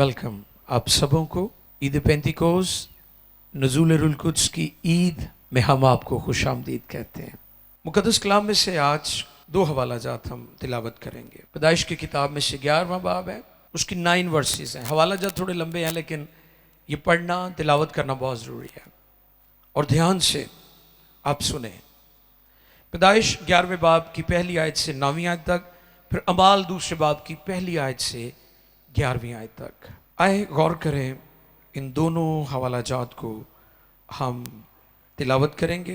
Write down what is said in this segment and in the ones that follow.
Welcome आप सबों को ईद पेंतिकोस नज़ूल रुल कुद्स की ईद में हम आपको खुश आमदीद कहते हैं। मुक़द्दस कलाम में से आज दो हवाला जात हम तिलावत करेंगे। पैदाइश की किताब में से 11वां बाब है, उसकी 9 वर्सेस हैं। हवाला जात थोड़े लंबे हैं लेकिन ये पढ़ना तिलावत करना बहुत ज़रूरी है और ध्यान से आप सुने। पैदाइश 11वें बाब की पहली आयत से 9वीं आयत तक, फिर अमाल दूसरे बाब की पहली आयत से 11वीं आयत तक। आए गौर करें, इन दोनों हवाला जात को हम तिलावत करेंगे।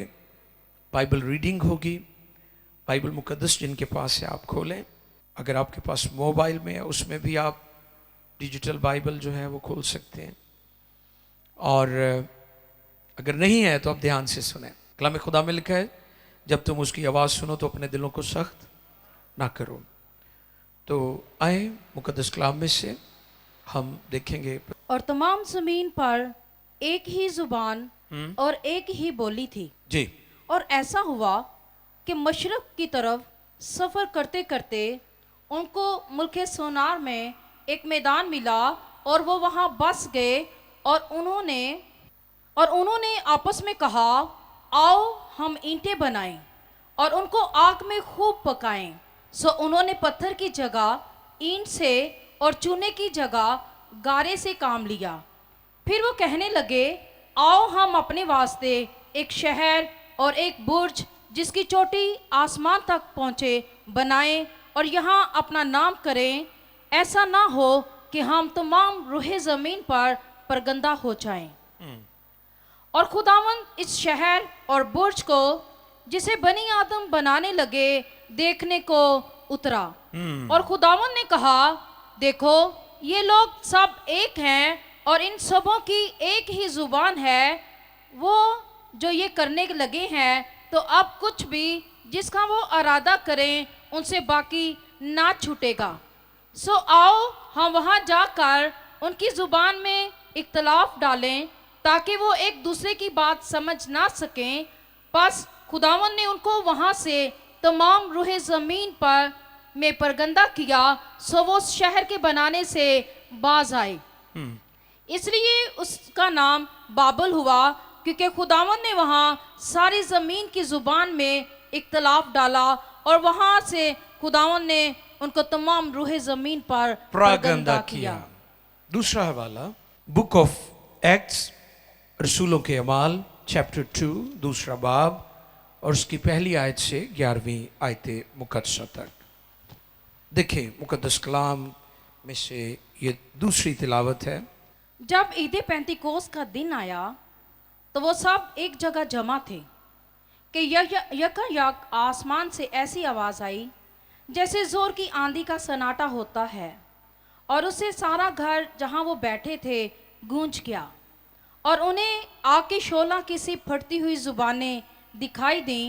बाइबल रीडिंग होगी। बाइबल मुक़द्दस जिनके पास है आप खोलें। अगर आपके पास मोबाइल में है उसमें भी आप डिजिटल बाइबल जो है वो खोल सकते हैं, और अगर नहीं है तो आप ध्यान से सुने। कलाम खुदा में लिखा है, जब तुम उसकी आवाज़ सुनो तो अपने दिलों को सख्त ना करो। तो आए मुक़द्दस कलाम में से हम देखेंगे। और तमाम ज़मीन पर एक ही जुबान और एक ही बोली थी जी। और ऐसा हुआ कि मशरक़ की तरफ सफ़र करते करते उनको मुल्क सोनार में एक मैदान मिला और वो वहाँ बस गए और उन्होंने आपस में कहा, आओ हम ईंटें बनाएं और उनको आग में खूब पकाएं। सो उन्होंने पत्थर की जगह ईंट से और चूने की जगह गारे से काम लिया। फिर वो कहने लगे, आओ हम अपने वास्ते एक शहर और एक बुर्ज जिसकी चोटी आसमान तक पहुँचे बनाएं और यहाँ अपना नाम करें। ऐसा ना हो कि हम तमाम रूहे ज़मीन पर परगंदा हो जाएं। और खुदावंद इस शहर और बुर्ज को जिसे बनी आदम बनाने लगे देखने को उतरा। और खुदावंद ने कहा, देखो ये लोग सब एक हैं और इन सबों की एक ही जुबान है। वो जो ये करने लगे हैं तो अब कुछ भी जिसका वो इरादा करें उनसे बाकी ना छूटेगा। सो आओ हम वहाँ जाकर उनकी जुबान में इख्तलाफ डालें ताकि वो एक दूसरे की बात समझ ना सकें। बस खुदावन ने उनको वहाँ से तमाम रूहे ज़मीन पर में परगंदा किया, सो वो शहर के बनाने से बाज आए। इसलिए उसका नाम बाबल हुआ, क्योंकि खुदावन ने वहाँ सारी ज़मीन की ज़ुबान में इख्तलाफ डाला और वहाँ से खुदावन ने उनको तमाम रूहे ज़मीन पर परगंदा किया। दूसरा हवाला बुक ऑफ एक्ट्स, रसूलों के अमाल चैप्टर 2 दूसरा बाब और उसकी पहली आयत से 11वीं आयत मुक़द्दसा तक। देखिए मुक़द्दस कलाम में से ये दूसरी तिलावत है। जब ईद पेंतिकोस का दिन आया तो वो सब एक जगह जमा थे कि यकायक आसमान से ऐसी आवाज़ आई जैसे ज़ोर की आंधी का सन्नाटा होता है, और उससे सारा घर जहाँ वो बैठे थे गूंज गया। और उन्हें आग की शोला की सी फटती हुई जुबानें दिखाई दी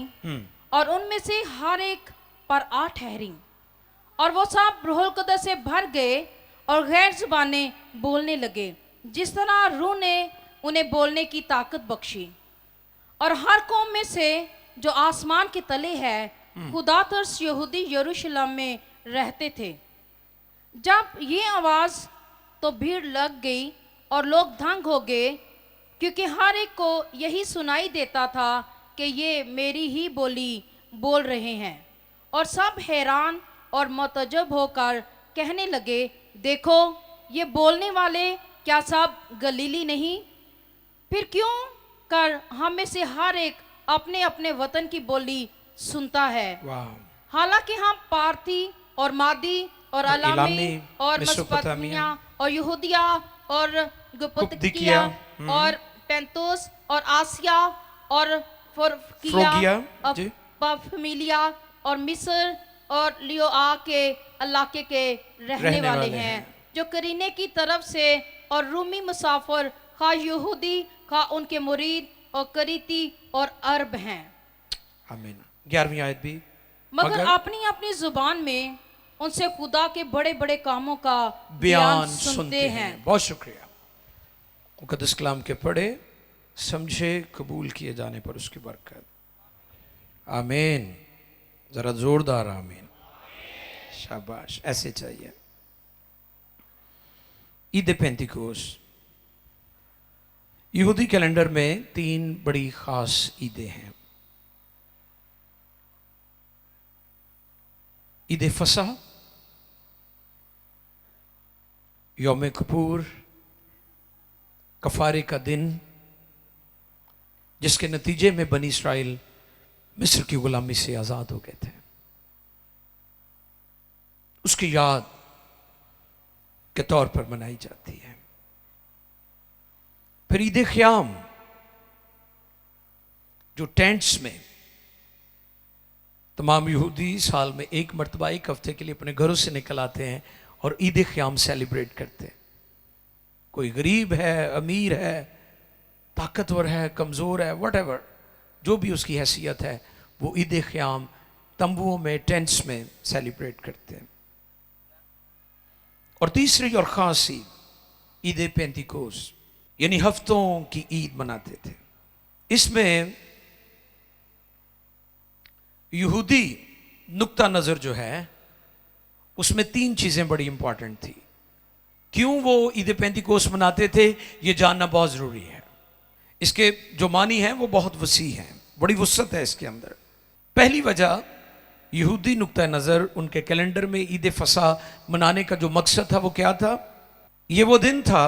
और उनमें से हर एक पर आ ठहरी। और वो सब रूहुल कुद्दस से भर गए और गैर जुबानें बोलने लगे जिस तरह रूह ने उन्हें बोलने की ताकत बख्शी। और हर कौम में से जो आसमान के तले है खुदा तर्स यहूदी यरूशलेम में रहते थे। जब ये आवाज़ तो भीड़ लग गई और लोग दंग हो गए, क्योंकि हर एक को यही सुनाई देता था कि ये मेरी ही बोली बोल रहे हैं। और सब हैरान और मुतअज्जब होकर कहने लगे, देखो ये बोलने वाले क्या सब गलीली नहीं? फिर क्यों कर हम में से हर एक अपने अपने वतन की बोली सुनता है? हालांकि हम पार्थी और मादी और अलामी और मेसोपोटामिया और यहूदिया और गुप्तकिया और पेंतोस और आसिया और फ्रोगिया और पाफमिलिया और मिस्र और लियोआ के इलाके के रहने वाले हैं, जो करीने की तरफ से और रूमी मुसाफिर खा यहूदी खा उनके मुरीद और करीती और अरब हैं। आमीन। 11वीं आयत भी, मगर अपनी अपनी जुबान में उनसे खुदा के बड़े बड़े कामों का बयान सुनते हैं। बहुत शुक्रिया। मुक़द्दस कलाम के पढ़े समझे कबूल किए जाने पर उसकी बरकत। आमीन। जरा जोरदार आमीन। शाबाश, ऐसे चाहिए। ईद पेंतिकोस। यहूदी कैलेंडर में 3 बड़ी खास ईदें हैं। ईद फसह, यौम कपूर, कफारे का दिन, जिसके नतीजे में बनी इस्राइल मिस्र की गुलामी से आजाद हो गए थे, उसकी याद के तौर पर मनाई जाती है। फिर ईद ख़याम, जो टेंट्स में तमाम यहूदी साल में एक मरतबा एक हफ्ते के लिए अपने घरों से निकल आते हैं और ईद ख़याम सेलिब्रेट करते हैं। कोई गरीब है, अमीर है, ताकतवर है, कमज़ोर है, वटएवर, जो भी उसकी हैसियत है, वो ईद ख़याम तंबुओं में, टेंट्स में सेलिब्रेट करते हैं। और तीसरी और ख़ास ईद पेंतिकोस, यानी हफ्तों की ईद मनाते थे। इसमें यहूदी नुक्ता नज़र जो है, उसमें 3 चीज़ें बड़ी इंपॉर्टेंट थी। क्यों वो ईद पेंतिकोस मनाते थे, ये जानना बहुत ज़रूरी है। इसके जो मानी हैं वो बहुत वसी हैं, बड़ी वसअत है इसके अंदर। पहली वजह, यहूदी नुक्ता नज़र, उनके कैलेंडर में ईद फसह मनाने का जो मकसद था वो क्या था? ये वो दिन था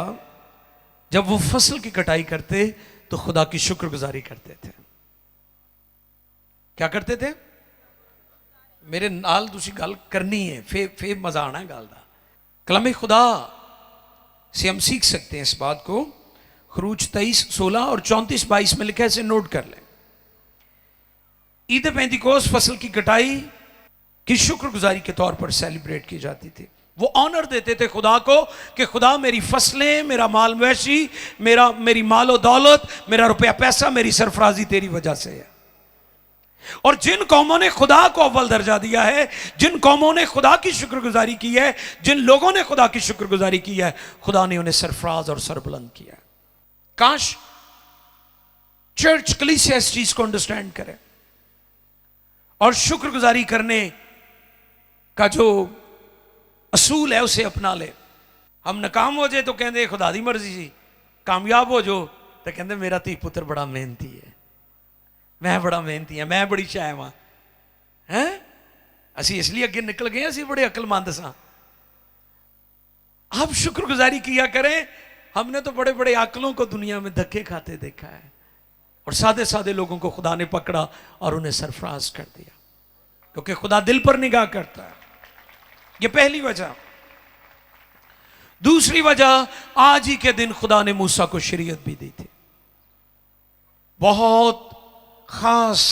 जब वो फसल की कटाई करते तो खुदा की शुक्रगुजारी करते थे। क्या करते थे? मेरे नाल तुसी गल करनी है, फे मजा आना है गल दा। कलम खुदा से हम सीख सकते हैं इस बात को। खरूज 23:16 और 34:22 में लिखा है, इसे नोट कर लें। ईद पेंतिकोस फसल की कटाई की शुक्रगुजारी के तौर पर सेलिब्रेट की जाती थी। वो ऑनर देते थे खुदा को कि खुदा मेरी फसलें, मेरा माल मवेशी, मेरी मालो दौलत, मेरा रुपया पैसा, मेरी सरफराजी तेरी वजह से है। और जिन कौमों ने खुदा को अव्वल दर्जा दिया है, जिन कौमों ने खुदा की शुक्रगुजारी की है, जिन लोगों ने खुदा की शुक्रगुजारी की है, खुदा ने उन्हें सरफराज और सरबुलंद किया। काश चर्च कलीसिया इस चीज को अंडरस्टैंड करे और शुक्रगुजारी करने का जो असूल है उसे अपना ले। हम नाकाम हो जाए तो कहते खुदा दी मर्जी सी, कामयाब हो जो तो कहते मेरा धी पुत्र बड़ा मेहनती है, मैं बड़ा मेहनती हाँ, मैं बड़ी शायम हाँ। हैं असी इसलिए अगे निकल गए, असी बड़े अक्लमंद सा। आप शुक्रगुजारी किया करें। हमने तो बड़े बड़े अक्लों को दुनिया में धक्के खाते देखा है, और सादे सादे लोगों को खुदा ने पकड़ा और उन्हें सरफराज कर दिया, क्योंकि खुदा दिल पर निगाह करता है। यह पहली वजह। दूसरी वजह, आज ही के दिन खुदा ने मूसा को शरीयत भी दी थी। बहुत खास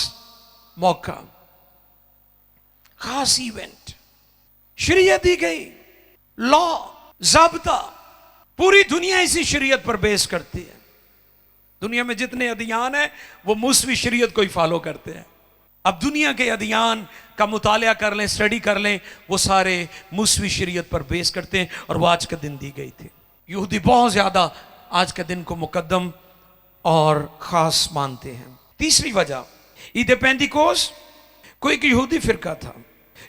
मौका, खास इवेंट, शरीयत दी गई। लॉ, ज़ाब्ता, पूरी दुनिया इसी शरीयत पर बेस करती है। दुनिया में जितने अदियान हैं वो मूसवी शरीयत को ही फॉलो करते हैं। अब दुनिया के अदियान का मुतालिया कर लें, स्टडी कर लें, वो सारे मूसवी शरीयत पर बेस करते हैं, और वो आज के दिन दी गई थी। यहूदी बहुत ज्यादा आज के दिन को मुकद्दम और खास मानते हैं। तीसरी वजह, ईद पेंतिकोस कोई एक यहूदी फिरका था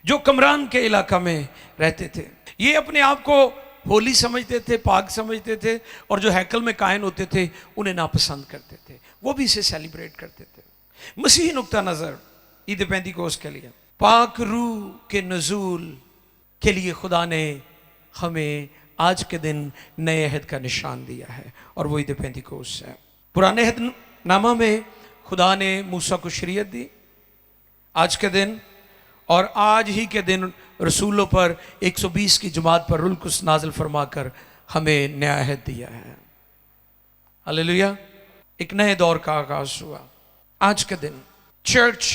जो कमरान के इलाका में रहते थे। ये अपने आप को होली समझते थे, पाक समझते थे, और जो हैकल में कायन होते थे उन्हें नापसंद करते थे। वो भी इसे सेलिब्रेट करते थे। मसीही नुक्ता नजर ईद पेंतिकोस के लिए, पाक रूह के नजूल के लिए खुदा ने हमें आज के दिन नए अहद का निशान दिया है, और वो ईद पेंतिकोस है। पुराने अहद नामा में खुदा ने मूसा को शरीयत दी आज के दिन, और आज ही के दिन रसूलों पर 120 की जमात पर रुल कुछ नाजिल फरमाकर हमें नया अहद दिया है। हालेलुया। एक नए दौर का आगाज हुआ। आज के दिन चर्च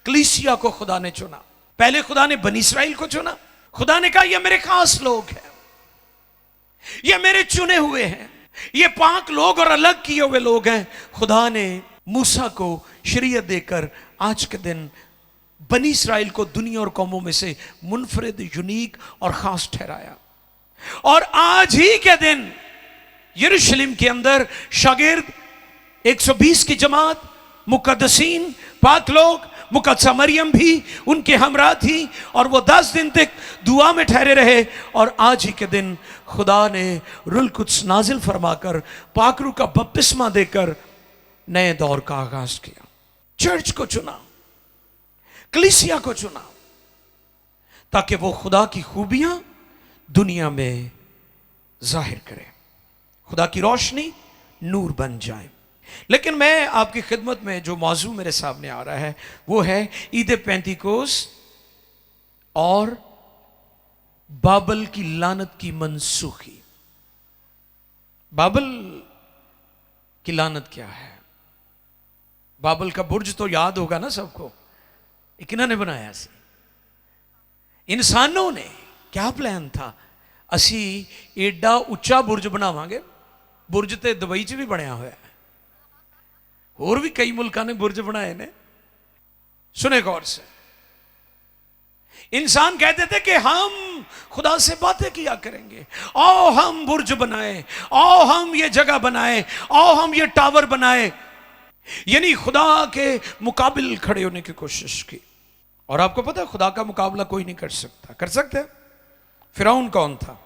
कलीसिया को खुदा ने चुना। पहले खुदा ने बनी इस्राइल को चुना। खुदा ने कहा ये मेरे खास लोग हैं, ये मेरे चुने हुए हैं, ये पाक लोग और अलग किए हुए लोग हैं। खुदा ने मूसा को शरीयत देकर आज के दिन बनी इस्राइल को दुनिया और कौमों में से मुनफरिद, यूनिक और खास ठहराया। और आज ही के दिन यरूशलेम के अंदर शागिर्द 120 की जमात, मुकद्दसीन, पाक लोग मुकद्दसा मरियम भी उनके हमरा थी और वो 10 दिन तक दुआ में ठहरे रहे। और आज ही के दिन खुदा ने रूहुल कुद्स नाजिल फरमाकर पाक रूह का बपतिस्मा देकर नए दौर का आगाज किया। चर्च को चुना, कलीसिया को चुना, ताकि वो खुदा की खूबियां दुनिया में जाहिर करे, खुदा की रोशनी नूर बन जाए। लेकिन मैं आपकी खिदमत में जो मौजू मेरे सामने आ रहा है वो है ईद पेंतिकोस्त और बाबल की लानत की मनसूखी। बाबल की लानत क्या है? बाबल का बुर्ज तो याद होगा ना सबको, किन्होंने बनाया सी? इंसानों ने। क्या प्लान था? असी एडा उच्चा बुर्ज बनावांगे। बुर्ज ते दुबई च भी बनया होया है, और भी कई मुल्कों ने बुर्ज बनाए ने। सुने गौर से, इंसान कहते थे कि हम खुदा से बातें किया करेंगे, आओ हम बुर्ज बनाए, आओ हम ये जगह बनाए, आओ हम ये टावर बनाए, यानी खुदा के मुकाबिल खड़े होने की कोशिश की। और आपको पता है खुदा का मुकाबला कोई नहीं कर सकता। कर सकते? फिरौन कौन था?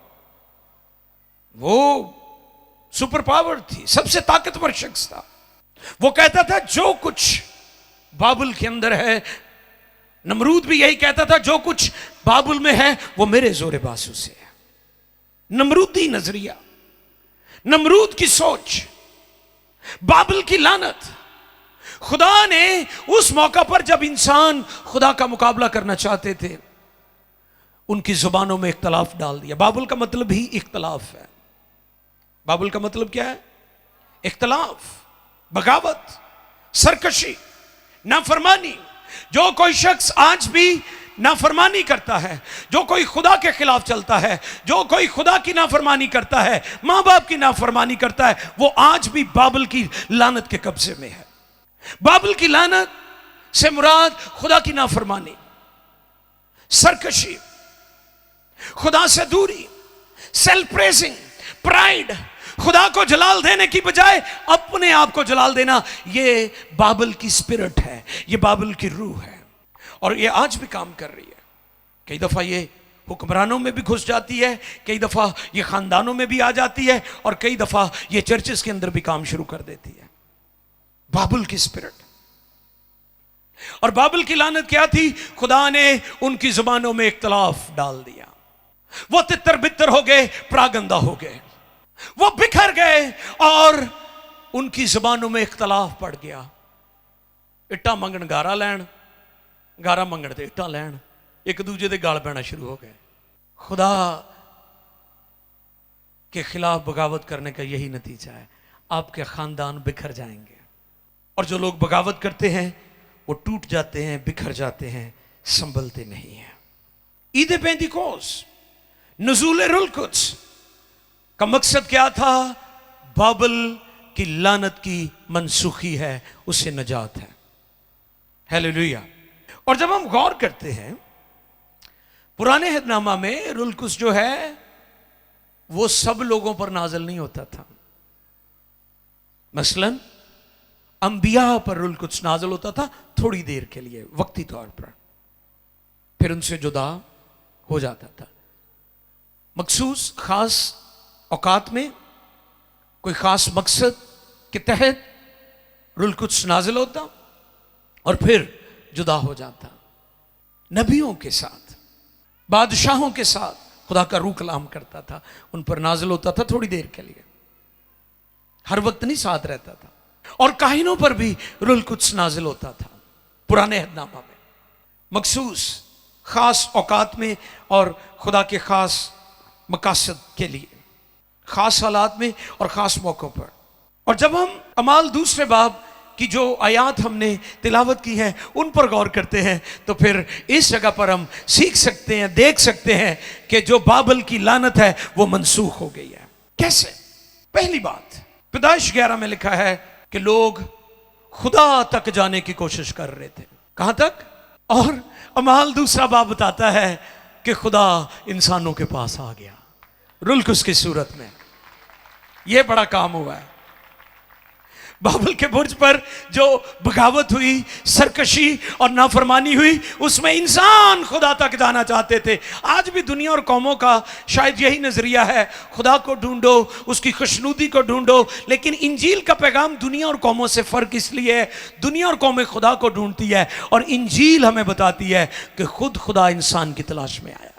वो सुपर पावर थी, सबसे ताकतवर शख्स था। वो कहता था जो कुछ बाबुल के अंदर है, नमरूद भी यही कहता था, जो कुछ बाबुल में है वो मेरे जोरे बासु से है। नमरूदी नजरिया, नमरूद की सोच, बाबुल की लानत। खुदा ने उस मौका पर जब इंसान खुदा का मुकाबला करना चाहते थे, उनकी जुबानों में इख्तलाफ डाल दिया। बाबुल का मतलब ही इख्तलाफ है। बाबुल का मतलब क्या है? इख्तलाफ, बगावत, सरकशी, नाफरमानी। जो कोई शख्स आज भी नाफरमानी करता है, जो कोई खुदा के खिलाफ चलता है, जो कोई खुदा की नाफरमानी करता है, मां बाप की नाफरमानी करता है, वो आज भी बाबुल की लानत के कब्जे में है। बाबुल की लानत से मुराद खुदा की नाफरमानी, सरकशी, खुदा से दूरी, सेल्फ प्रेजिंग, प्राइड, खुदा को जलाल देने की बजाय अपने आप को जलाल देना, ये बाबुल की स्पिरिट है, ये बाबुल की रूह है। और ये आज भी काम कर रही है। कई दफा ये हुक्मरानों में भी घुस जाती है, कई दफा ये खानदानों में भी आ जाती है, और कई दफा ये चर्चेस के अंदर भी काम शुरू कर देती है। बाबुल की स्पिरिट। और बाबुल की लानत क्या थी? खुदा ने उनकी जुबानों में इख्तलाफ डाल दिया। वो तितर बितर हो गए, प्रागंदा हो गए, वो बिखर गए और उनकी जुबानों में इख्तलाफ पड़ गया। इट्टा मंगण गारा लैन, गारा मंगण ते इट्टा लैन, एक दूजे दे गाल पैना शुरू हो गए। खुदा के खिलाफ बगावत करने का यही नतीजा है, आपके खानदान बिखर जाएंगे। और जो लोग बगावत करते हैं वो टूट जाते हैं, बिखर जाते हैं, संभलते नहीं हैं। ईद पेंतिकोस्त, नुज़ूल रूहुल कुद्स का मकसद क्या था? बाबुल की लानत की मनसूखी है, उससे नजात है। हालेलुया। और जब हम गौर करते हैं, पुराने हिदनामा में रूहुल कुद्स जो है वो सब लोगों पर नाज़िल नहीं होता था। मसलन अंबिया पर रूहुल कुद्स नाज़िल होता था थोड़ी देर के लिए, वक्ती तौर पर, फिर उनसे जुदा हो जाता था। मखसूस खास औकात में कोई खास मकसद के तहत रूहुल कुद्स नाज़िल होता और फिर जुदा हो जाता। नबियों के साथ, बादशाहों के साथ खुदा का रूह कलाम करता था, उन पर नाज़िल होता था थोड़ी देर के लिए, हर वक्त नहीं साथ रहता था। और काहिनों पर भी रूहुल कुद्स नाज़िल होता था पुराने हिदनामा में, मखसूस खास औकात में और खुदा के खास मकासद के लिए, खास हालात में और खास मौक़ों पर। और जब हम अमाल दूसरे बाब की जो आयात हमने तिलावत की है उन पर गौर करते हैं, तो फिर इस जगह पर हम सीख सकते हैं, देख सकते हैं कि जो बाबुल की लानत है वो मनसूख हो गई है। कैसे? पहली बात, पैदाइश 11 में लिखा है कि लोग खुदा तक जाने की कोशिश कर रहे थे। कहां तक? और अमाल दूसरा बाब बताता है कि खुदा इंसानों के पास आ गया रूहुल कुद्स की सूरत में। यह बड़ा काम हुआ है। बाबल के बुर्ज पर जो बगावत हुई, सरकशी और नाफरमानी हुई, उसमें इंसान खुदा तक जाना चाहते थे। आज भी दुनिया और कौमों का शायद यही नजरिया है, खुदा को ढूंढो, उसकी खुशनुदी को ढूंढो। लेकिन इंजील का पैगाम दुनिया और कौमों से फर्क इसलिए है, दुनिया और कौमें खुदा को ढूंढती है और इंजील हमें बताती है कि खुद खुदा इंसान की तलाश में आया है।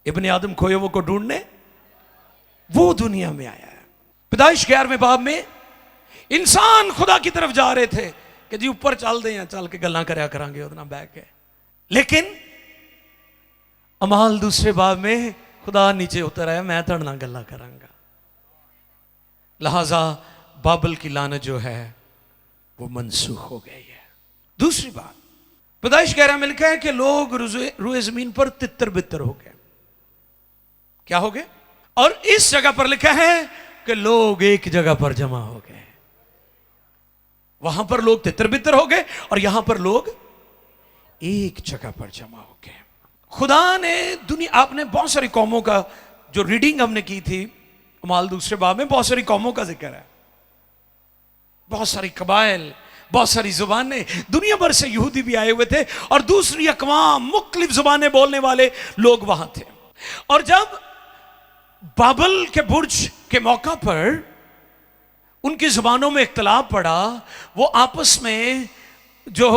इब्ने आदम खोए वो को ढूंढने वो दुनिया में आया है। पैदाइश 11वें बाब में इंसान खुदा की तरफ जा रहे थे कि जी ऊपर चल दे, चल के गल्ला करया करांगे उतना बैठ के। लेकिन अमाल 2 बाब में खुदा नीचे उतर आया, मैं तड़ना गल्ला करांगा। लिहाजा बाबल की लानत जो है वो मनसूख हो गई है। दूसरी बात, पैदाइश 11 में लिखा है कि लोग रुए जमीन पर तितर बितर हो गए। क्या हो गए? और इस जगह पर लिखा है कि लोग एक जगह पर जमा हो गए। वहां पर लोग तितर बितर हो गए और यहां पर लोग एक जगह पर जमा हो गए। खुदा ने दुनिया, आपने बहुत सारी कौमों का जो रीडिंग हमने की थी अमाल 2 बाब में, बहुत सारी कौमों का जिक्र है, बहुत सारी कबाइल, बहुत सारी जुबानें, दुनिया भर से यहूदी भी आए हुए थे और दूसरी अकवाम, मुख्तलिफ जुबानें बोलने वाले लोग वहां थे। और जब बाबल के बुर्ज के मौका पर उनकी जुबानों में इख्तलाफ पड़ा, वो आपस में जो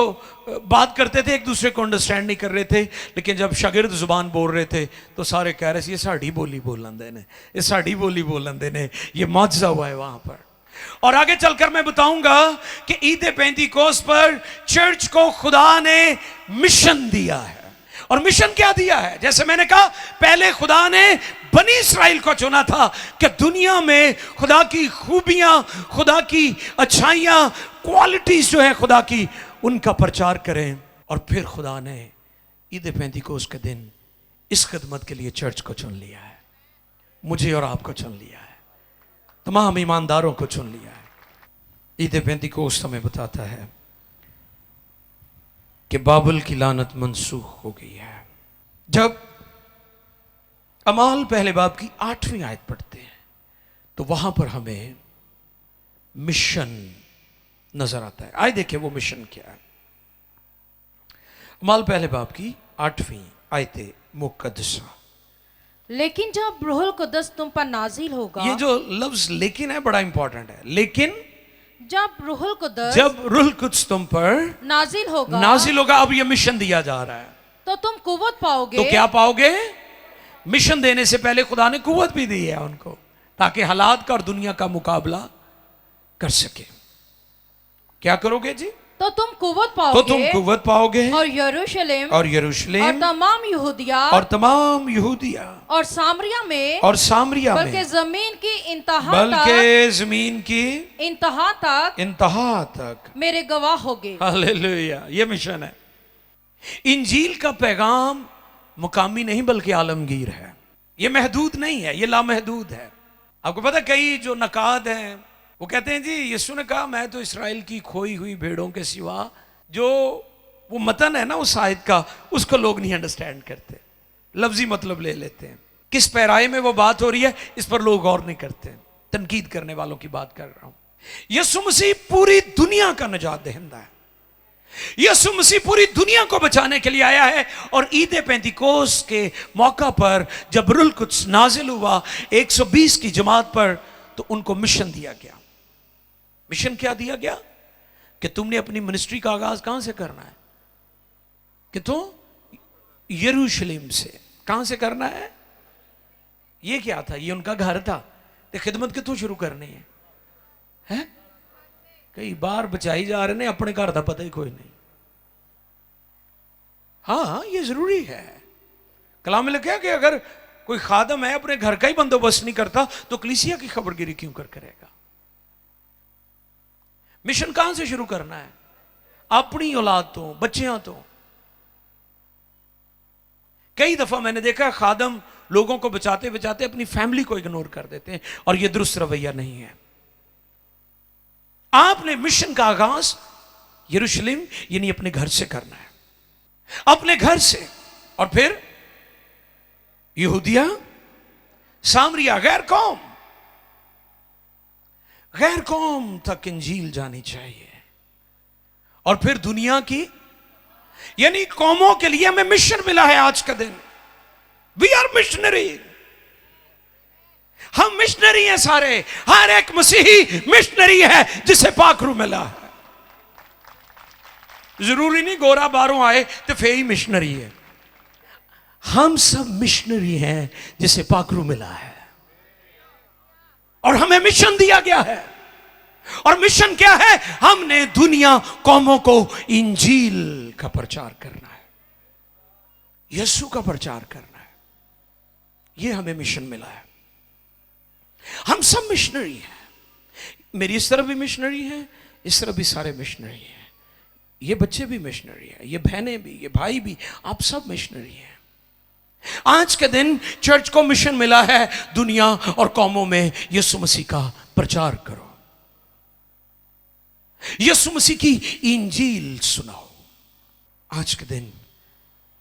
बात करते थे एक दूसरे को अंडरस्टैंड नहीं कर रहे थे। लेकिन जब शागिर्द जुबान बोल रहे थे तो सारे कह रहे थे ये साड़ी बोली बोलन दे ने, ये साड़ी बोली बोलन दे ने, ये मौजज़ा हुआ है वहां पर। और आगे चलकर मैं बताऊंगा कि ईद पेंतिकोस्त पर चर्च को खुदा ने मिशन दिया है। और मिशन क्या दिया है? जैसे मैंने कहा, पहले खुदा ने बनी इसराइल को चुना था कि दुनिया में खुदा की खूबियां, खुदा की अच्छाइयां, क्वालिटीज जो है खुदा की, उनका प्रचार करें। और फिर खुदा ने ईद पेंतिकोस्त के दिन इस खिदमत के लिए चर्च को चुन लिया है, मुझे और आपको चुन लिया है, तमाम ईमानदारों को चुन लिया है। ईद पेंतिकोस्त हमें बताता है कि बाबल की लानत मनसूख हो गई है। जब अमाल 1 बाब की 8वीं आयत पढ़ते हैं तो वहां पर हमें मिशन नजर आता है। आइए देखिए वो मिशन क्या है। अमाल 1 बाब की 8वीं आयत मुकद्दसा। लेकिन जब रूहुल कुद्दस तुम पर नाजिल होगा, ये जो लफ्ज लेकिन है बड़ा इंपॉर्टेंट है। लेकिन जब रूहुल कुद्दस, जब रूहुल कुद्स तुम पर नाजिल होगा, अब ये मिशन दिया जा रहा है। तो तुम कुव्वत पाओगे। तो क्या पाओगे? मिशन देने से पहले खुदा ने कुव्वत भी दी है उनको, ताकि हालात का और दुनिया का मुकाबला कर सके। क्या करोगे जी? तो तुम कुव्वत पाओगे और यरूशलेम और तमाम यहूदिया और सामरिया में बल्कि जमीन की इंतहा तक मेरे गवाह होगे। हालेलुया, ये मिशन है। इंजील का पैगाम मुकामी नहीं बल्कि आलमगीर है। ये महदूद नहीं है, ये लामहदूद है। आपको पता, कई जो नकाद हैं वो कहते हैं जी यीशु ने कहा मैं तो इसराइल की खोई हुई भेड़ों के सिवा, जो वो मतन है ना उस आयत का, उसको लोग नहीं अंडरस्टैंड करते, लफ्जी मतलब ले लेते हैं। किस पैराए में वो बात हो रही है इस पर लोग गौर नहीं करते। तनकीद करने वालों की बात कर रहा हूं। यीशु मसीह पूरी दुनिया का निजात दहिंदा है। यीशु मसीह पूरी दुनिया को बचाने के लिए आया है। और ईद पेंतिकोस्त के मौका पर जब रूहुल कुद्स नाजिल हुआ 120 की जमात पर, तो उनको मिशन दिया गया। मिशन क्या दिया गया? कि तुमने अपनी मिनिस्ट्री का आगाज कहां से करना है? कि तुम यरूशलेम से। कहां से करना है? ये क्या था? ये उनका घर था। तो खिदमत कितों शुरू करनी है? कई बार बचाई जा रहे ने, अपने घर का पता ही कोई नहीं। हाँ, ये जरूरी है। कलाम में लिखा कि अगर कोई खादम है अपने घर का ही बंदोबस्त नहीं करता तो कलीसिया की खबरगिरी क्यों करेगा? मिशन कहां से शुरू करना है? अपनी औलाद तो, बच्चियां तो। कई दफा मैंने देखा खादम लोगों को बचाते बचाते अपनी फैमिली को इग्नोर कर देते हैं, और यह दुरुस्त रवैया नहीं है। आपने मिशन का आगाज यरूशलेम यानी अपने घर से करना है, अपने घर से। और फिर यहूदिया, सामरिया, गैर कौम, गैर कौम तक इंजील जानी चाहिए, और फिर दुनिया की, यानी कौमों के लिए हमें मिशन मिला है आज का दिन। वी आर मिशनरी, हम मिशनरी हैं सारे। हर एक मसीही मिशनरी है जिसे पाखरू मिला है। जरूरी नहीं गोरा बारों आए तो फे ही मिशनरी है। हम सब मिशनरी हैं जिसे पाखरू मिला है, और हमें मिशन दिया गया है। और मिशन क्या है? हमने दुनिया कौमों को इंजील का प्रचार करना है, यीशु का प्रचार करना है। यह हमें मिशन मिला है। हम सब मिशनरी हैं। मेरी इस तरफ भी मिशनरी है, इस तरफ भी सारे मिशनरी हैं। ये बच्चे भी मिशनरी हैं, ये बहनें भी, ये भाई भी, आप सब मिशनरी हैं। आज के दिन चर्च को मिशन मिला है, दुनिया और कौमों में यीशु मसीह का प्रचार करो, यीशु मसीह की इंजील सुनाओ। आज के दिन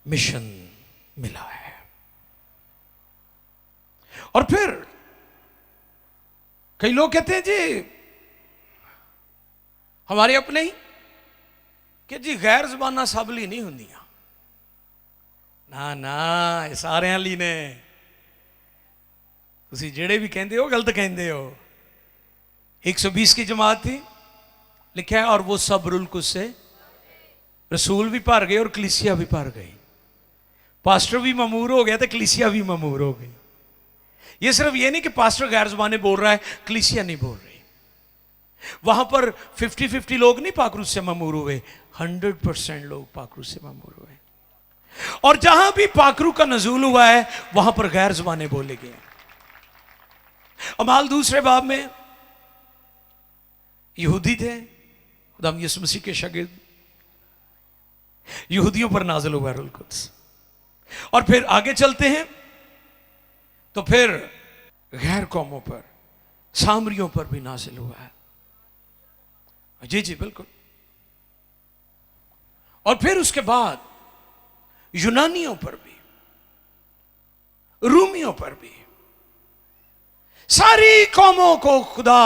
मिशन मिला है। और फिर कई लोग कहते हैं जी हमारे अपने ही कि जी गैर जबाना सब ली नहीं होंदियां। ना ना, ये सारे ली ने। तुसी जेड़े भी कहते हो गलत कहते हो। 120 की जमात थी, लिखा है, और वो सब रुल से रसूल भी भर गए और कलीसिया भी भर गई। पास्टर भी ममूर हो गया तो कलीसिया भी ममूर हो गई। ये सिर्फ ये नहीं कि पास्टर गैर जुबाने बोल रहा है, कलीसिया नहीं बोल रही। वहां पर 50-50 लोग नहीं पाखरू से ममूर हुए, 100% लोग पाखरू से ममूर हुए। और जहां भी पाखरू का नजूल हुआ है वहां पर गैर जुबाने बोले गए। अमाल 2 बाब में यहूदी थे, खुदाम यीशु मसीह के शागिर्द, यहूदियों पर नाज़िल हुआ रूह कुद्स। और फिर आगे चलते हैं तो फिर गैर कौमों पर, सामरियों पर भी नाज़िल हुआ है। जी जी बिल्कुल। और फिर उसके बाद यूनानियों पर भी, रूमियों पर भी, सारी कौमों को खुदा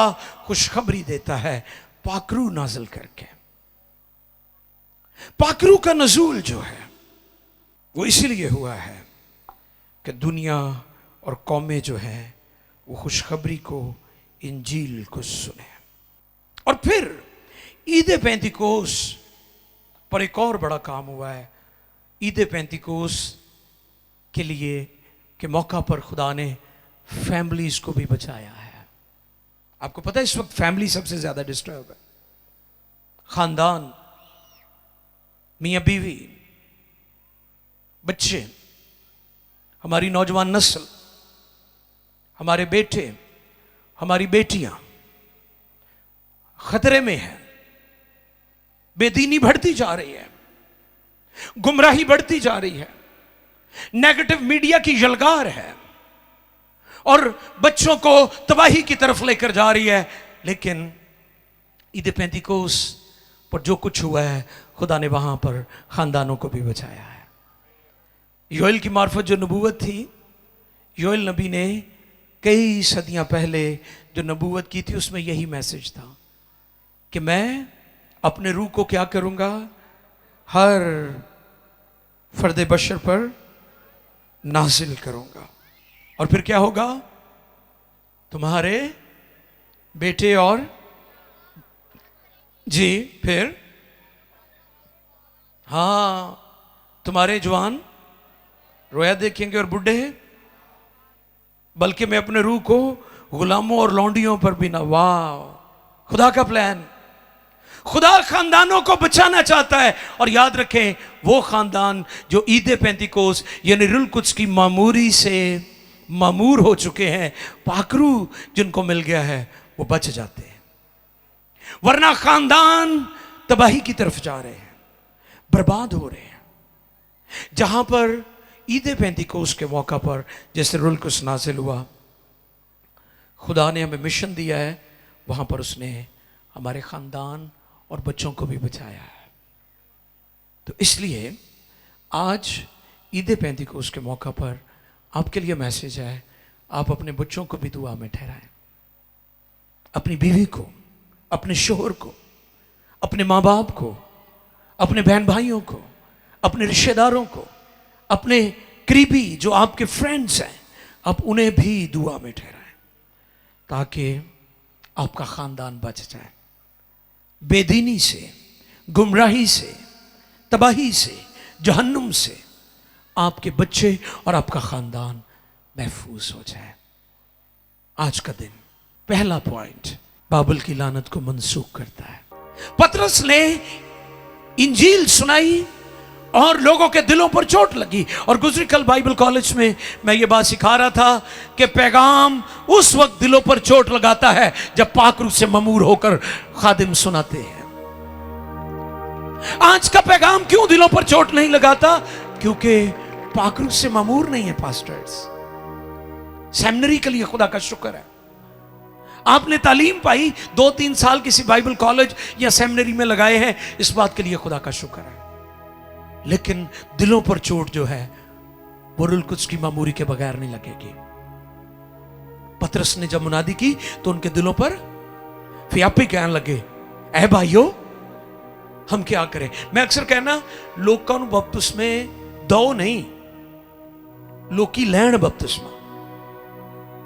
खुशखबरी देता है पाखरू नाज़िल करके। पाखरू का नजूल जो है वो इसलिए हुआ है कि दुनिया और कौमें जो हैं वो खुशखबरी को, इंजील को सुने। और फिर ईद पेंतिकोस पर एक और बड़ा काम हुआ है। ईद पेंतिकोस के लिए के मौका पर खुदा ने फैमिलीज को भी बचाया है। आपको पता है इस वक्त फैमिली सबसे ज्यादा डिस्टर्ब है। खानदान, मियां बीवी, बच्चे, हमारी नौजवान नस्ल, हमारे बेटे, हमारी बेटियां खतरे में हैं। बेदीनी बढ़ती जा रही है, गुमराही बढ़ती जा रही है, नेगेटिव मीडिया की यलगार है और बच्चों को तबाही की तरफ लेकर जा रही है। लेकिन ईद पेंतिकोस पर जो कुछ हुआ है, खुदा ने वहां पर खानदानों को भी बचाया है। योएल की मार्फत जो नबूवत थी, योएल नबी ने कई सदियां पहले जो नबूवत की थी उसमें यही मैसेज था कि मैं अपने रूह को क्या करूंगा, हर फर्द बशर पर नाजिल करूंगा। और फिर क्या होगा, तुम्हारे बेटे और जी, फिर हाँ, तुम्हारे जवान रोया देखेंगे और बूढ़े, बल्कि मैं अपने रूह को गुलामों और लौंडियों पर भी ना। वाह, खुदा का प्लान। खुदा खानदानों को बचाना चाहता है। और याद रखें, वो खानदान जो ईद पेंतिकोस यानी रुल कुद्स की मामूरी से मामूर हो चुके हैं, पाखरू जिनको मिल गया है, वो बच जाते हैं। वरना खानदान तबाही की तरफ जा रहे हैं, बर्बाद हो रहे हैं। जहां पर ईद पेंतिकोस के मौका पर जैसे रुल कुद्स नाज़िल हुआ, खुदा ने हमें मिशन दिया है, वहां पर उसने हमारे खानदान और बच्चों को भी बचाया है। तो इसलिए आज ईद पेंतिकोस के मौका पर आपके लिए मैसेज है, आप अपने बच्चों को भी दुआ में ठहराएं। अपनी बीवी को, अपने शोहर को, अपने माँ बाप को, अपने बहन भाइयों को, अपने रिश्तेदारों को, अपने करीबी जो आपके फ्रेंड्स हैं, आप उन्हें भी दुआ में ठहराएं ताकि आपका खानदान बच जाए बेदीनी से, गुमराही से, तबाही से, जहन्नुम से। आपके बच्चे और आपका खानदान महफूज हो जाए। आज का दिन पहला पॉइंट बाबुल की लानत को मनसूख करता है। पतरस ने इंजील सुनाई और लोगों के दिलों पर चोट लगी। और गुजरी कल बाइबल कॉलेज में मैं ये बात सिखा रहा था कि पैगाम उस वक्त दिलों पर चोट लगाता है जब पाक रूह से ममूर होकर खादिम सुनाते हैं। आज का पैगाम क्यों दिलों पर चोट नहीं लगाता? क्योंकि पाक रूह से ममूर नहीं है पास्टर्स। सेमिनरी के लिए खुदा का शुक्र है, आपने तालीम पाई, 2-3 साल किसी बाइबल कॉलेज या सेमिनरी में लगाए हैं, इस बात के लिए खुदा का शुक्र है। लेकिन दिलों पर चोट जो है वो रूह कुद्स की मामूरी के बगैर नहीं लगेगी। पतरस ने जब मुनादी की तो उनके दिलों पर फिर आप ही कहने लगे, ऐ भाइयों हम क्या करें? मैं अक्सर कहना, लोकां नूं बपतिस्मे दो नहीं, लोकी लैण बपतिस्मा।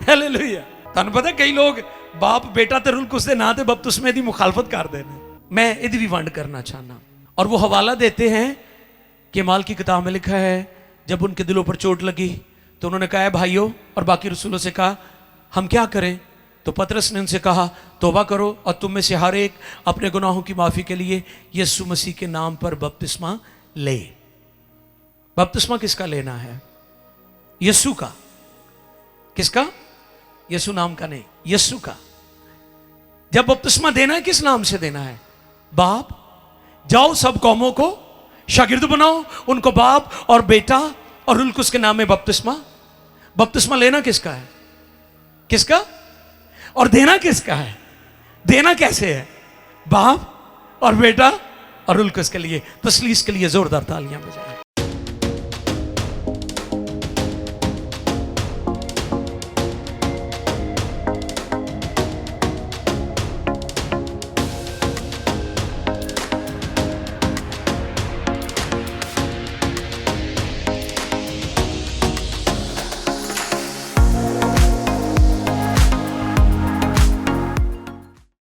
हालेलुया। ਤੁਹਾਨੂੰ पता कई लोग बाप बेटा ते रूह कुद्स दे नां ते बपतिस्मे दी मुखालफत करते हैं। मैं इहदी भी वंड करना चाहना। और वो हवाला देते हैं कि माल की किताब में लिखा है जब उनके दिलों पर चोट लगी तो उन्होंने कहा, भाइयों, और बाकी रसूलों से कहा हम क्या करें? तो पतरस ने उनसे कहा, तौबा करो और तुम में से हर एक अपने गुनाहों की माफी के लिए यीशु मसीह के नाम पर बपतिस्मा ले। बपतिस्मा किसका लेना है? यीशु का। किसका? यीशु नाम का नहीं, यीशु का। जब बपतिस्मा देना है किस नाम से देना है? बाप, जाओ सब कौमों को शागिर्द बनाओ, उनको बाप और बेटा और रूह कुद्स के नाम में बपतिस्मा। बपतिस्मा लेना किसका है? किसका? और देना किसका है? देना कैसे है? बाप और बेटा और रूह कुद्स के लिए। तसलीस के लिए जोरदार तालियां बजाएं।